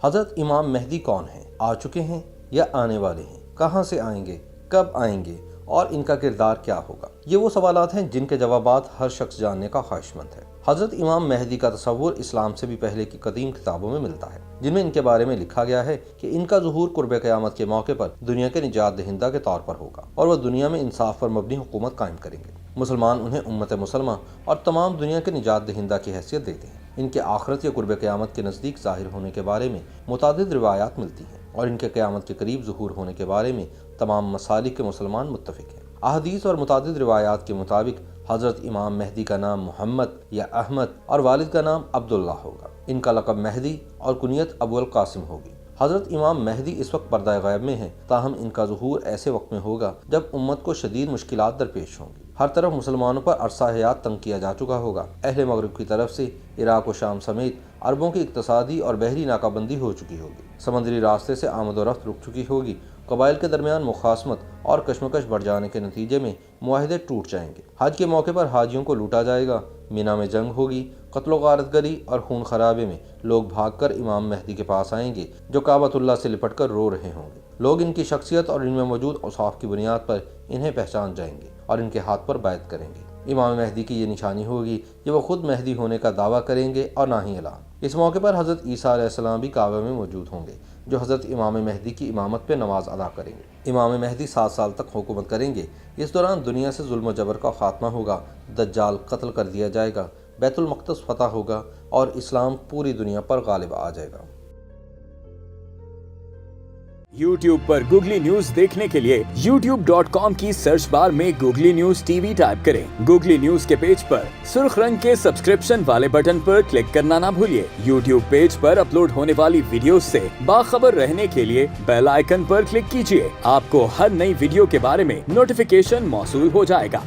حضرت امام مہدی کون ہیں؟ آ چکے ہیں یا آنے والے ہیں؟ کہاں سے آئیں گے؟ کب آئیں گے؟ اور ان کا کردار کیا ہوگا؟ یہ وہ سوالات ہیں جن کے جوابات ہر شخص جاننے کا خواہش مند ہے۔ حضرت امام مہدی کا تصور اسلام سے بھی پہلے کی قدیم کتابوں میں ملتا ہے، جن میں ان کے بارے میں لکھا گیا ہے کہ ان کا ظہور قرب قیامت کے موقع پر دنیا کے نجات دہندہ کے طور پر ہوگا اور وہ دنیا میں انصاف پر مبنی حکومت قائم کریں گے۔ مسلمان انہیں امت مسلمہ اور تمام دنیا کے نجات دہندہ کی حیثیت دیتے ہیں۔ ان کے آخرت یا قرب قیامت کے نزدیک ظاہر ہونے کے بارے میں متعدد روایات ملتی ہیں اور ان کے قیامت کے قریب ظہور ہونے کے بارے میں تمام مسالک کے مسلمان متفق ہیں۔ احادیث اور متعدد روایات کے مطابق حضرت امام مہدی کا نام محمد یا احمد اور والد کا نام عبداللہ ہوگا۔ ان کا لقب مہدی اور کنیت ابو القاسم ہوگی۔ حضرت امام مہدی اس وقت پردہ غیب میں ہیں، تاہم ان کا ظہور ایسے وقت میں ہوگا جب امت کو شدید مشکلات درپیش ہوں گی۔ ہر طرف مسلمانوں پر عرصہ حیات تنگ کیا جا چکا ہوگا۔ اہل مغرب کی طرف سے عراق و شام سمیت عربوں کی اقتصادی اور بحری ناکہ بندی ہو چکی ہوگی۔ سمندری راستے سے آمد و رفت رک چکی ہوگی۔ قبائل کے درمیان مخاصمت اور کشمکش بڑھ جانے کے نتیجے میں معاہدے ٹوٹ جائیں گے۔ حج کے موقع پر حاجیوں کو لوٹا جائے گا۔ مینا میں جنگ ہوگی۔ قتل و غارت گری اور خون خرابے میں لوگ بھاگ کر امام مہدی کے پاس آئیں گے، جو کعبۃ اللہ سے لپٹ کر رو رہے ہوں گے۔ لوگ ان کی شخصیت اور ان میں موجود اوصاف کی بنیاد پر انہیں پہچان جائیں گے اور ان کے ہاتھ پر بیعت کریں گے۔ امام مہدی کی یہ نشانی ہوگی کہ وہ خود مہدی ہونے کا دعویٰ کریں گے اور نہ ہی اعلان۔ اس موقع پر حضرت عیسیٰ علیہ السلام بھی کعبہ میں موجود ہوں گے، جو حضرت امام مہدی کی امامت پہ نماز ادا کریں گے۔ امام مہدی 7 سال تک حکومت کریں گے۔ اس دوران دنیا سے ظلم و جبر کا خاتمہ ہوگا، دجال قتل کر دیا جائے گا، بیت المقدس فتح ہوگا اور اسلام پوری دنیا پر غالب آ جائے گا۔ YouTube پر گوگلی نیوز دیکھنے کے لیے youtube.com کی سرچ بار میں googly news T V type کریں۔ گوگلی نیوز کے پیج پر سرخ رنگ کے سبسکرپشن والے بٹن پر کلک کرنا نہ بھولیے۔ YouTube پیج پر اپلوڈ ہونے والی ویڈیوز سے باخبر رہنے کے لیے بیل آئیکن پر کلک کیجیے۔ آپ کو ہر نئی ویڈیو کے بارے میں نوٹیفیکیشن موصول ہو جائے گا۔